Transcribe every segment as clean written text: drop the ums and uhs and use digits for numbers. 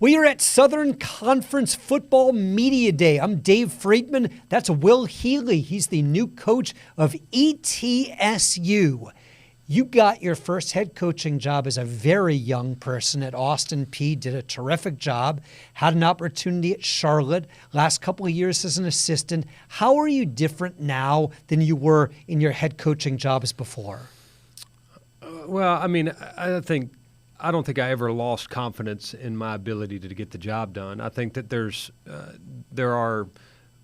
We are at Southern Conference Football Media Day. I'm Dave Friedman. That's Will Healy. He's the new coach of ETSU. You got your first head coaching job as a very young person at Austin Peay, did a terrific job, had an opportunity at Charlotte, last couple of years as an assistant. How are you different now than you were in your head coaching jobs before? I don't think I ever lost confidence in my ability to get the job done. I think that there are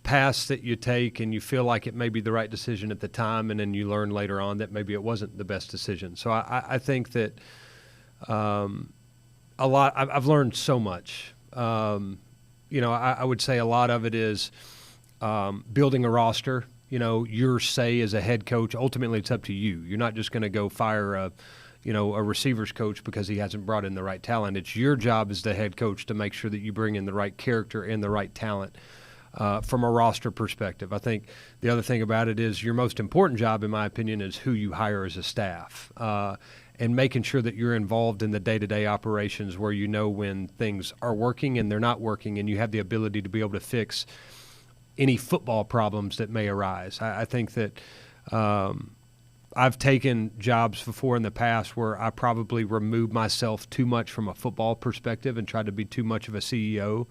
paths that you take and you feel like it may be the right decision at the time, and then you learn later on that maybe it wasn't the best decision. So I think that I've learned so much. I would say a lot of it is building a roster. Your say as a head coach, ultimately it's up to you. You're not just going to go fire a receivers coach because he hasn't brought in the right talent. It's your job as the head coach to make sure that you bring in the right character and the right talent from a roster perspective. I think the other thing about it is your most important job, in my opinion, is who you hire as a staff and making sure that you're involved in the day-to-day operations where you know when things are working and they're not working, and you have the ability to be able to fix any football problems that may arise. I think that I've taken jobs before in the past where I probably removed myself too much from a football perspective and tried to be too much of a CEO.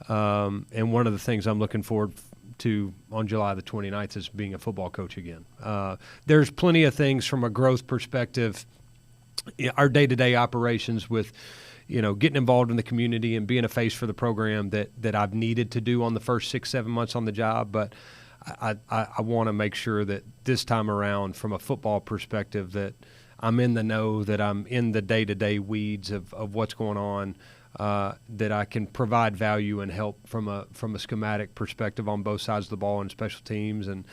And one of the things I'm looking forward to on July the 29th is being a football coach again. There's plenty of things from a growth perspective, our day-to-day operations with, getting involved in the community and being a face for the program that I've needed to do on the first 6-7 months on the job. But I want to make sure that this time around, from a football perspective, that I'm in the know, that I'm in the day-to-day weeds of what's going on, that I can provide value and help from a schematic perspective on both sides of the ball and special teams and,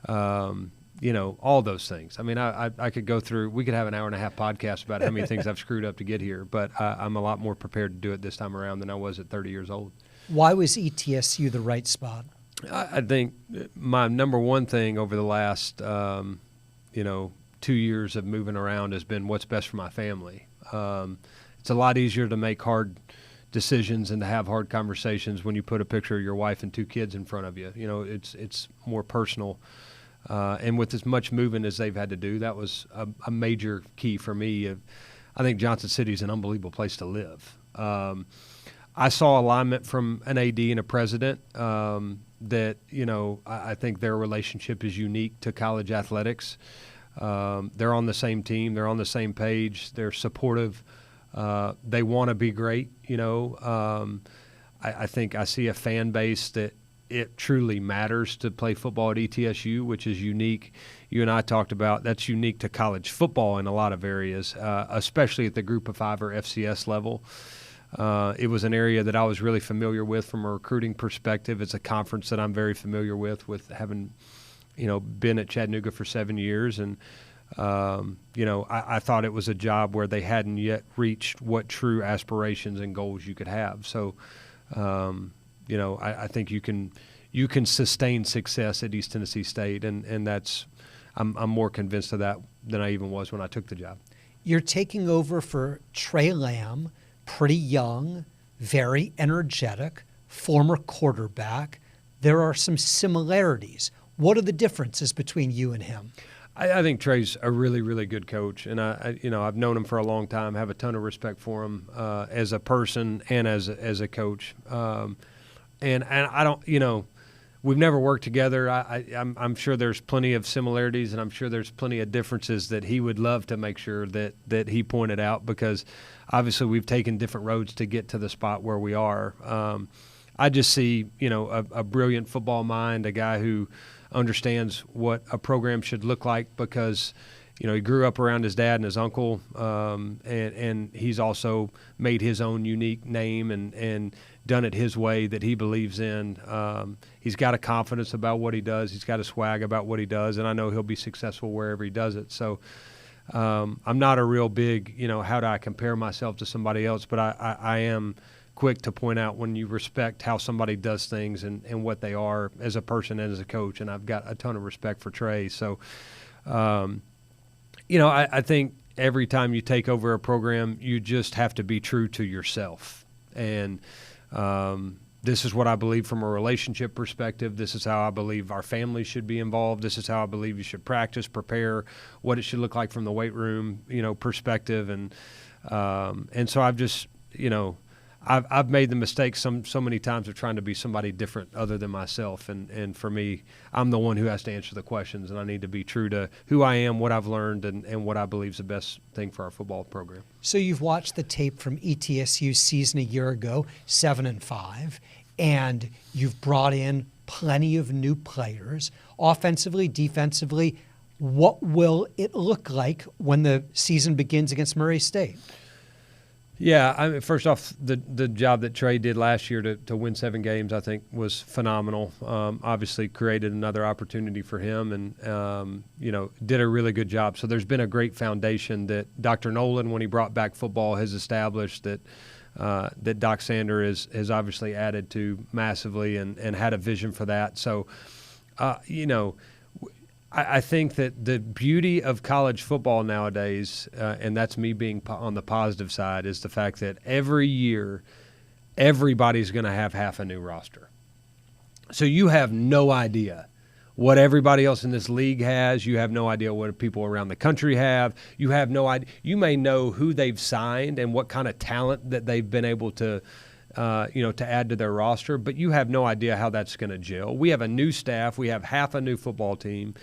all those things. I mean, I could go through – we could have an hour-and-a-half podcast about how many things I've screwed up to get here, but I'm a lot more prepared to do it this time around than I was at 30 years old. Why was ETSU the right spot? I think my number one thing over the last, 2 years of moving around has been what's best for my family. It's a lot easier to make hard decisions and to have hard conversations when you put a picture of your wife and 2 kids in front of you. It's more personal. And with as much moving as they've had to do, that was a major key for me. I think Johnson City is an unbelievable place to live. I saw alignment from an AD and a president that, I think their relationship is unique to college athletics. They're on the same team. They're on the same page. They're supportive. They want to be great. I think I see a fan base that it truly matters to play football at ETSU, which is unique. You and I talked about that's unique to college football in a lot of areas, especially at the Group of 5 or FCS level. It was an area that I was really familiar with from a recruiting perspective. It's a conference that I'm very familiar with having, been at Chattanooga for 7 years. And, I thought it was a job where they hadn't yet reached what true aspirations and goals you could have. So, I think you can sustain success at East Tennessee State, and that's I'm more convinced of that than I even was when I took the job. You're taking over for Trey Lamb. Pretty young, very energetic, former quarterback. There are some similarities. What are the differences between you and him? I think Trey's a really, really good coach, and I've known him for a long time. Have a ton of respect for him as a person and as a coach. And I don't, we've never worked together. I'm sure there's plenty of similarities, and I'm sure there's plenty of differences that he would love to make sure that he pointed out, because obviously we've taken different roads to get to the spot where we are. I just see, a brilliant football mind, a guy who understands what a program should look like, because, he grew up around his dad and his uncle, and he's also made his own unique name and done it his way that he believes in. He's got a confidence about what he does. He's got a swag about what he does, and I know he'll be successful wherever he does it. So I'm not a real big, how do I compare myself to somebody else, but I am quick to point out when you respect how somebody does things and what they are as a person and as a coach, and I've got a ton of respect for Trey. So, I think every time you take over a program, you just have to be true to yourself. And this is what I believe from a relationship perspective. This is how I believe our families should be involved. This is how I believe you should practice, prepare, what it should look like from the weight room, perspective. And so I've just, I've made the mistake so many times of trying to be somebody different other than myself. And for me, I'm the one who has to answer the questions, and I need to be true to who I am, what I've learned, and what I believe is the best thing for our football program. So you've watched the tape from ETSU's season a year ago, 7-5, and you've brought in plenty of new players, offensively, defensively. What will it look like when the season begins against Murray State? Yeah, first off, the job that Trey did last year to win 7 games, I think, was phenomenal. Obviously, created another opportunity for him, and did a really good job. So there's been a great foundation that Dr. Nolan, when he brought back football, has established that Doc Sander has obviously added to massively and had a vision for that. So, I think that the beauty of college football nowadays, and that's me being on the positive side, is the fact that every year everybody's going to have half a new roster. So you have no idea what everybody else in this league has. You have no idea what people around the country have. You have no idea. You may know who they've signed and what kind of talent that they've been able to add to their roster, but you have no idea how that's going to gel. We have a new staff. We have half a new football team.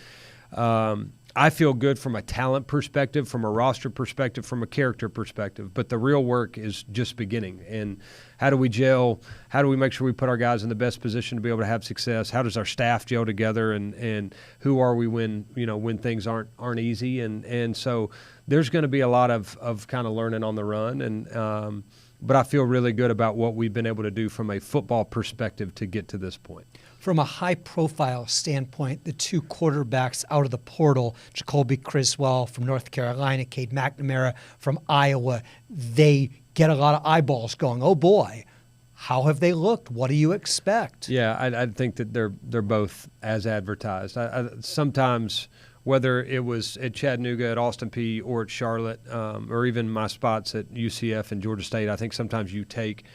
I feel good from a talent perspective, from a roster perspective, from a character perspective, but the real work is just beginning. And how do we gel? How do we make sure we put our guys in the best position to be able to have success? How does our staff gel together? And who are we when things aren't easy? And so there's going to be a lot of kind of learning on the run. And but I feel really good about what we've been able to do from a football perspective to get to this point. From a high-profile standpoint, the 2 quarterbacks out of the portal, Jacoby Criswell from North Carolina, Cade McNamara from Iowa, they get a lot of eyeballs going. Oh, boy, how have they looked? What do you expect? Yeah, I think that they're both as advertised. I sometimes, whether it was at Chattanooga, at Austin Peay, or at Charlotte, or even my spots at UCF and Georgia State, I think sometimes you take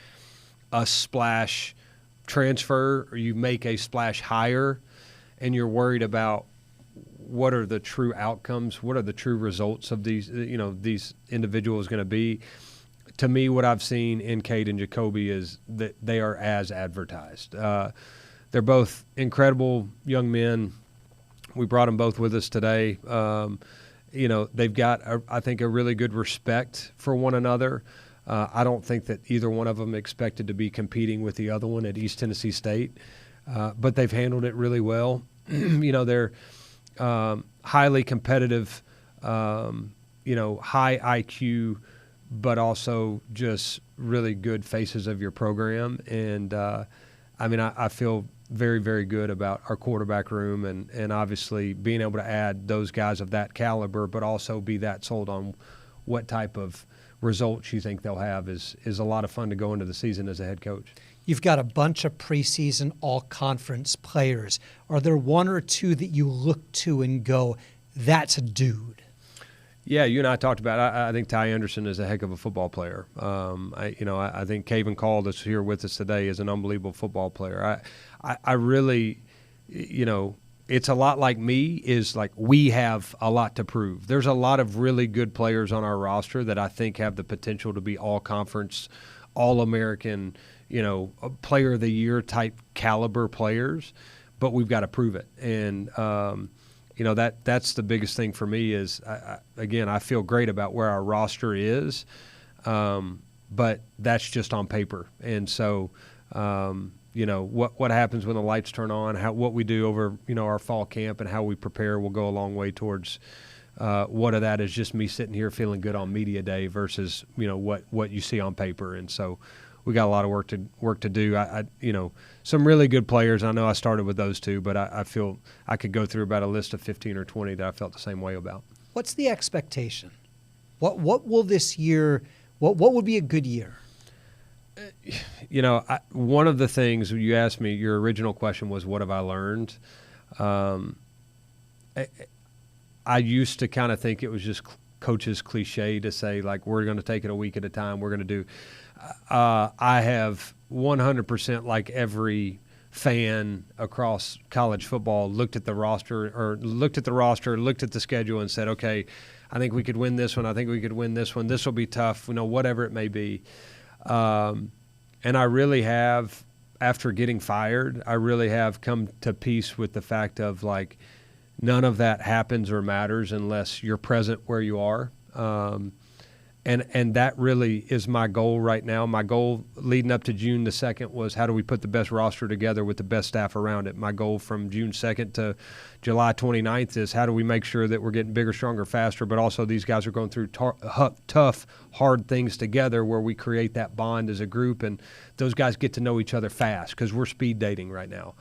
a splash transfer or you make a splash hire and you're worried about what are the true outcomes, what are the true results of these individuals going to be. To me, what I've seen in Cade and Jacoby is that they are as advertised. They're both incredible young men. We brought them both with us today. They've got, I think, a really good respect for one another. I don't think that either one of them expected to be competing with the other one at East Tennessee State, but they've handled it really well. They're highly competitive, high IQ, but also just really good faces of your program. And, I feel very, very good about our quarterback room and obviously being able to add those guys of that caliber, but also be that sold on what type of results you think they'll have is a lot of fun to go into the season as a head coach. You've got a bunch of preseason all-conference players. Are there one or two that you look to and go, that's a dude? Yeah, you and I talked about it. I think Ty Anderson is a heck of a football player. I think Caven Call that's here with us today is an unbelievable football player. I really, it's a lot like me, is like we have a lot to prove. There's a lot of really good players on our roster that I think have the potential to be all-conference, all-American, player of the year type caliber players, but we've got to prove it. And, that's the biggest thing for me is, I feel great about where our roster is, but that's just on paper. And so, what happens when the lights turn on, what we do over, our fall camp and how we prepare will go a long way towards what of that is just me sitting here feeling good on media day versus, what you see on paper. And so we got a lot of work to do. Some really good players. I know I started with those two, but I feel I could go through about a list of 15 or 20 that I felt the same way about. What's the expectation? What will this year, what would be a good year? One of the things you asked me, your original question was, what have I learned? I used to kind of think it was just coach's cliche to say, like, we're going to take it a week at a time. We're going to do. I have 100%, like every fan across college football, looked at the roster, looked at the schedule and said, okay, I think we could win this one. I think we could win this one. This will be tough, whatever it may be. And I really have, after getting fired, I really have come to peace with the fact of, like, none of that happens or matters unless you're present where you are. And that really is my goal right now. My goal leading up to June the 2nd was, how do we put the best roster together with the best staff around it? My goal from June 2nd to July 29th is, how do we make sure that we're getting bigger, stronger, faster, but also these guys are going through tough, hard things together where we create that bond as a group, and those guys get to know each other fast because we're speed dating right now.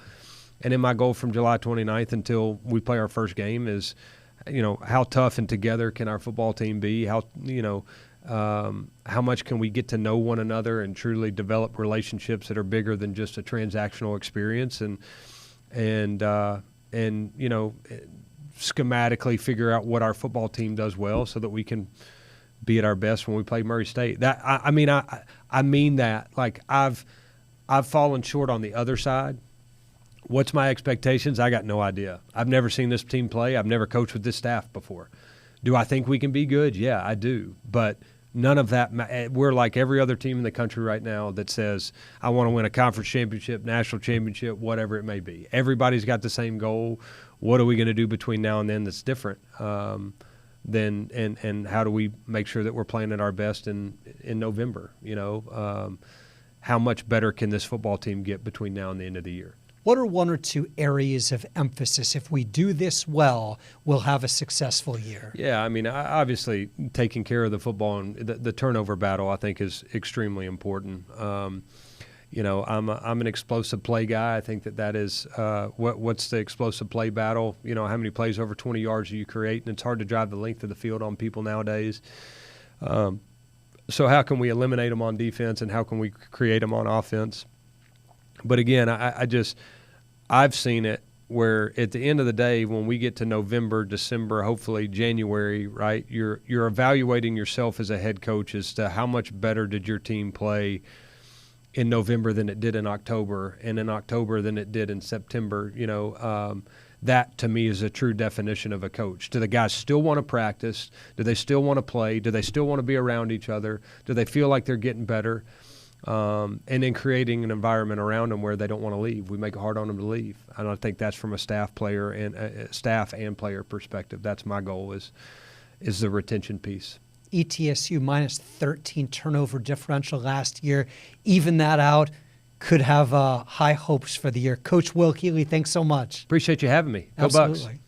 And then my goal from July 29th until we play our first game is, how tough and together can our football team be? How much can we get to know one another and truly develop relationships that are bigger than just a transactional experience, and schematically figure out what our football team does well so that we can be at our best when we play Murray State. That I mean that. Like, I've fallen short on the other side. What's my expectations? I got no idea. I've never seen this team play. I've never coached with this staff before. Do I think we can be good? Yeah, I do. But none of that. We're like every other team in the country right now that says, I want to win a conference championship, national championship, whatever it may be. Everybody's got the same goal. What are we going to do between now and then that's different? And how do we make sure that we're playing at our best in November? How much better can this football team get between now and the end of the year? What are one or two areas of emphasis? If we do this well, we'll have a successful year. Yeah, obviously taking care of the football and the turnover battle, I think, is extremely important. I'm an explosive play guy. I think that is what's the explosive play battle? How many plays over 20 yards do you create? And it's hard to drive the length of the field on people nowadays. So how can we eliminate them on defense, and how can we create them on offense? But again, I've seen it where at the end of the day, when we get to November, December, hopefully January, right, you're evaluating yourself as a head coach as to how much better did your team play in November than it did in October, and in October than it did in September. That to me is a true definition of a coach. Do the guys still want to practice? Do they still want to play? Do they still want to be around each other? Do they feel like they're getting better? And then creating an environment around them where they don't want to leave. We make it hard on them to leave. I don't think that's from a staff and player perspective. That's my goal is the retention piece. ETSU minus 13 turnover differential last year. Even that out, could have high hopes for the year. Coach Will Healy, thanks so much. Appreciate you having me. Go Absolutely. Bucks.